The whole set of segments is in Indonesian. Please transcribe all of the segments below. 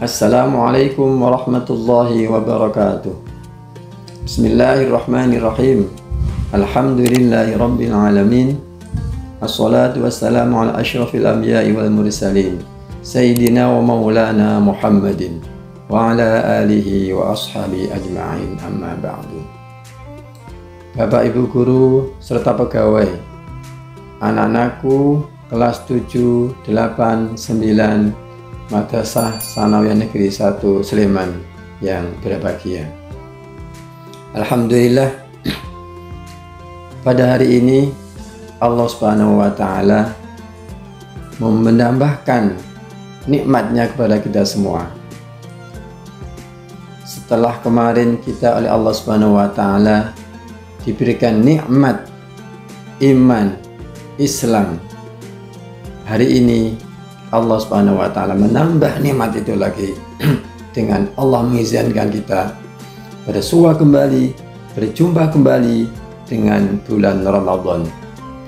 Assalamualaikum warahmatullahi wabarakatuh. Bismillahirrahmanirrahim. Alhamdulillahi rabbil alamin. Assalatu wassalamu ala asyrafil anbiya'i wal mursalin Sayyidina wa maulana Muhammadin wa ala alihi wa ashabi ajma'in, amma ba'du. Bapak Ibu guru serta pegawai, anak-anakku kelas 7, 8, 9 Madrasah Tsanawiyah Negeri 1 Sleman yang berbahagia. Alhamdulillah, pada hari ini Allah Subhanahu wa Ta'ala menambahkan nikmatnya kepada kita semua. Setelah kemarin kita oleh Allah Subhanahu wa Ta'ala diberikan nikmat iman Islam, hari ini Allah Subhanahu wa Ta'ala menambah nikmat itu lagi dengan Allah mengizinkan kita berjumpa kembali dengan bulan Ramadan,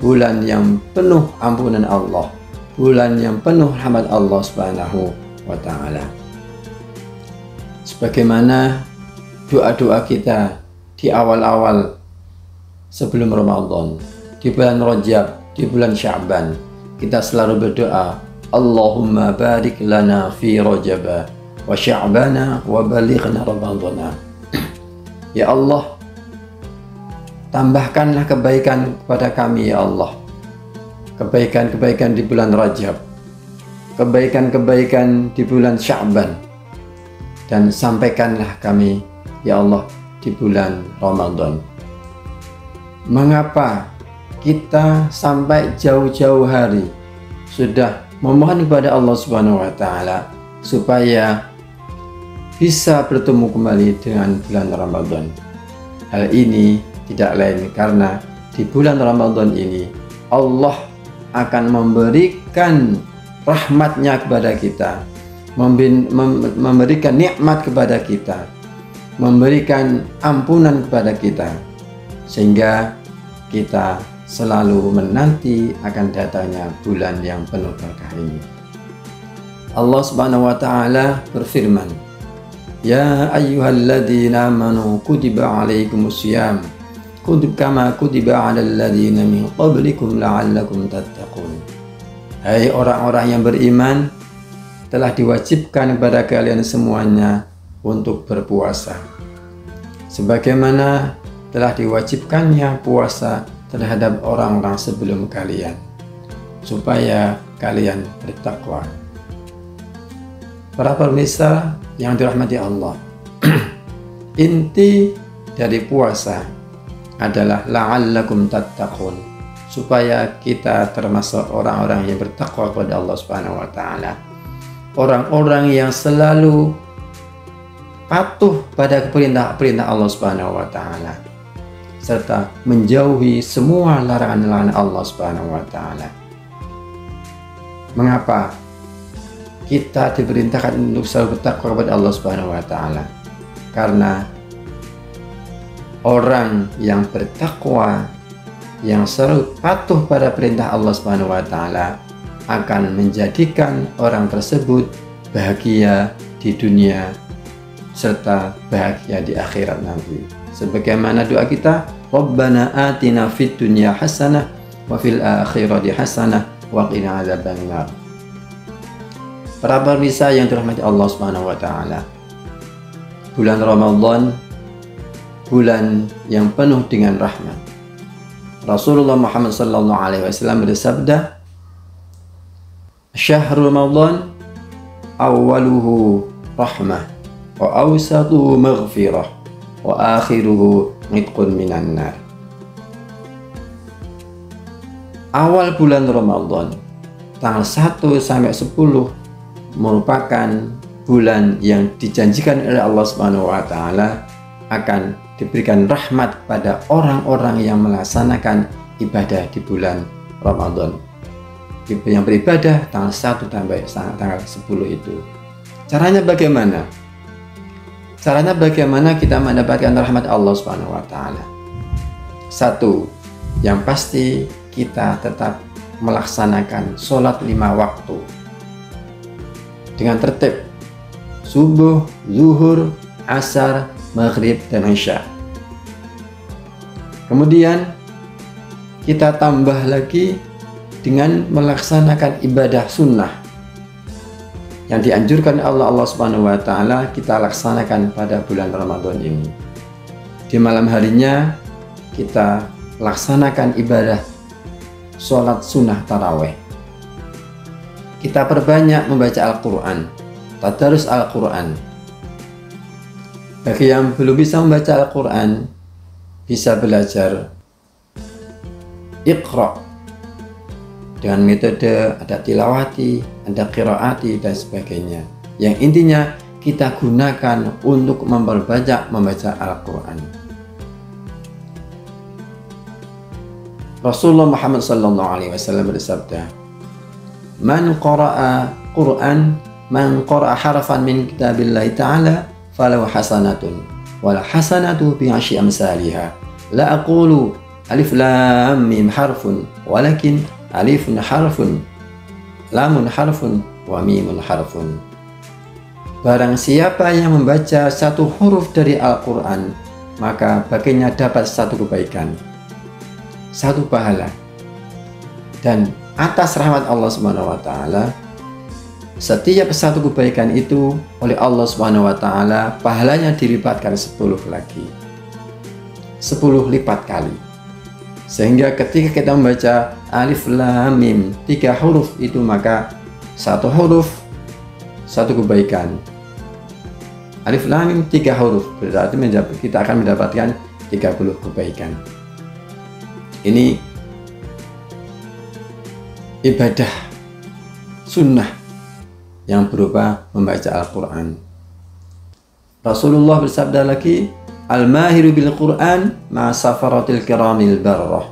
bulan yang penuh ampunan Allah, bulan yang penuh rahmat Allah Subhanahu wa Ta'ala. Sebagaimana doa-doa kita di awal-awal sebelum Ramadan, di bulan Rajab, di bulan Sya'ban, kita selalu berdoa, Allahumma barik lana fi Rajab wa Sya'bana wa balighna Ramadana. Ya Allah, tambahkanlah kebaikan kepada kami ya Allah, kebaikan-kebaikan di bulan Rajab, kebaikan-kebaikan di bulan Sya'ban, dan sampaikanlah kami ya Allah di bulan Ramadan. Mengapa kita sampai jauh-jauh hari sudah memohon kepada Allah Subhanahu wa Ta'ala supaya bisa bertemu kembali dengan bulan Ramadan? Hal ini tidak lain karena di bulan Ramadan ini Allah akan memberikan rahmatnya kepada kita, memberikan nikmat kepada kita, memberikan ampunan kepada kita, sehingga kita selalu menanti akan datangnya bulan yang penuh berkah ini. Allah Subhanahu wa Ta'ala berfirman, Ya ayyuhalladzina amanu kutiba alaikumusiyam kama kutiba alal ladzina min qablikum la'allakum tattaqun. Hai orang-orang yang beriman, telah diwajibkan kepada kalian semuanya untuk berpuasa sebagaimana telah diwajibkannya puasa terhadap orang-orang sebelum kalian, supaya kalian bertakwa. Para pemirsa yang dirahmati Allah, inti dari puasa adalah la'allakum tattaqun, supaya kita termasuk orang-orang yang bertakwa kepada Allah Subhanahu wa Ta'ala, orang-orang yang selalu patuh pada perintah-perintah Allah Subhanahu wa Ta'ala, serta menjauhi semua larangan-larangan Allah Subhanahu wa Ta'ala. Mengapa kita diperintahkan untuk selalu bertakwa kepada Allah Subhanahu wa Ta'ala? Karena orang yang bertakwa, yang selalu patuh pada perintah Allah Subhanahu wa Ta'ala, akan menjadikan orang tersebut bahagia di dunia serta bahagia di akhirat nanti. Sebagaimana doa kita, Rabbana atina fid dunya hasanah wa fil akhirati hasanah wa qina adzabannar. Para pemirsa yang dirahmati Allah Subhanahu wa Ta'ala, bulan Ramadan bulan yang penuh dengan rahmat. Rasulullah Muhammad sallallahu alaihi wasallam bersabda, Syahrul Ramadan awwaluhu rahmah wa awsatuhu maghfirah wa akhiruhu nitqun minan nar. Awal bulan Ramadan tanggal 1 sampai 10 merupakan bulan yang dijanjikan oleh Allah Subhanahu wa Ta'ala akan diberikan rahmat pada orang-orang yang melaksanakan ibadah di bulan Ramadan. Yang beribadah tanggal 1 sampai tanggal 10 itu. Caranya bagaimana? Caranya bagaimana kita mendapatkan rahmat Allah Subhanahu wa Ta'ala? Satu, yang pasti kita tetap melaksanakan sholat 5 waktu dengan tertib. subuh, zuhur, asar, maghrib, dan isya. Kemudian kita tambah lagi dengan melaksanakan ibadah sunnah yang dianjurkan Allah Subhanahu wa Ta'ala kita laksanakan pada bulan Ramadan ini. Di malam harinya kita laksanakan ibadah sholat sunnah taraweh. Kita perbanyak membaca Al-Quran, tadarus Al-Quran. Bagi yang belum bisa membaca Al-Quran, bisa belajar Iqra dengan metode ada tilawati, ada qiraati, dan sebagainya. Yang intinya kita gunakan untuk memperbanyak membaca Al-Quran. Rasulullah Muhammad SAW bersabda, Man qara'a Qur'an, man qara'a harfan min kitabillahi ta'ala, falahu hasanatun, wal hasanatu bi'ashi amsalihah. La aqulu alif lam mim harfun, walakin alifun harfun, lamun harfun, wa mimun harfun. Barang siapa yang membaca satu huruf dari Al-Quran, maka baginya dapat satu kebaikan, satu pahala. Dan atas rahmat Allah Subhanahu wa Ta'ala, setiap satu kebaikan itu oleh Allah Subhanahu wa Ta'ala pahalanya dilipatkan 10 lagi, 10 lipat kali. Sehingga ketika kita membaca alif lam mim 3 huruf itu, maka satu huruf satu kebaikan. Alif lam mim 3 huruf berarti kita akan mendapatkan 30 kebaikan. Ini ibadah sunnah yang berupa membaca Al-Quran. Rasulullah bersabda lagi, Al-mahiru bil Quran ma safaratil kiramil barrah.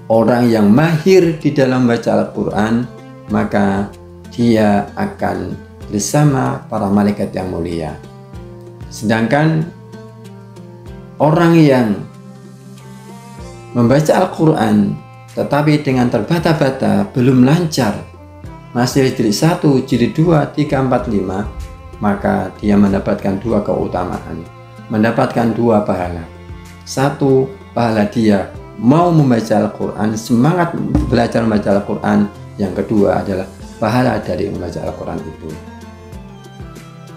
Orang yang mahir di dalam baca Al-Quran, maka dia akan bersama para malaikat yang mulia. Sedangkan orang yang membaca Al-Quran tetapi dengan terbata-bata, belum lancar, masih jilid 1, jilid 2, 3, 4, 5, maka dia mendapatkan 2 keutamaan, mendapatkan 2 pahala. 1, pahala dia mau membaca Al-Quran, semangat belajar membaca Al-Quran. Yang kedua adalah pahala dari membaca Al-Quran itu.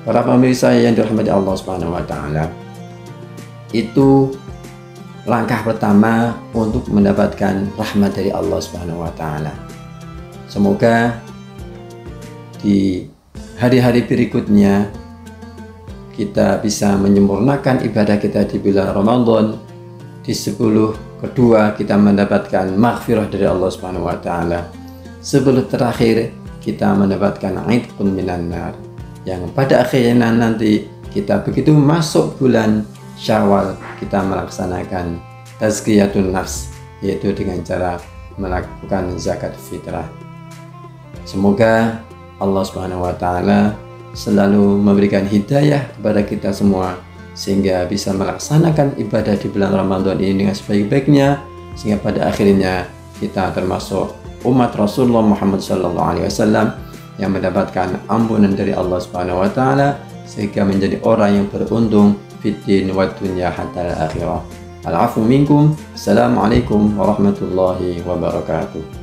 Para pemirsa yang dirahmati Allah Subhanahu wa Ta'ala, itu langkah pertama untuk mendapatkan rahmat dari Allah Subhanahu wa Ta'ala. Semoga di hari-hari berikutnya kita bisa menyempurnakan ibadah kita di bulan Ramadan. Di 10 kedua kita mendapatkan maghfirah dari Allah Subhanahu wa Ta'ala. 10 terakhir kita mendapatkan aitqun minan nar, yang pada akhirnya nanti kita begitu masuk bulan Syawal kita melaksanakan tazkiyatun nafs, yaitu dengan cara melakukan zakat fitrah. Semoga Allah Subhanahu wa Ta'ala selalu memberikan hidayah kepada kita semua sehingga bisa melaksanakan ibadah di bulan Ramadan ini dengan sebaik-baiknya, sehingga pada akhirnya kita termasuk umat Rasulullah Muhammad SAW yang mendapatkan ampunan dari Allah Subhanahu wa Ta'ala, sehingga menjadi orang yang beruntung fiddin wa dunya hatta al-akhirah. Al-afu minkum. Assalamualaikum warahmatullahi wabarakatuh.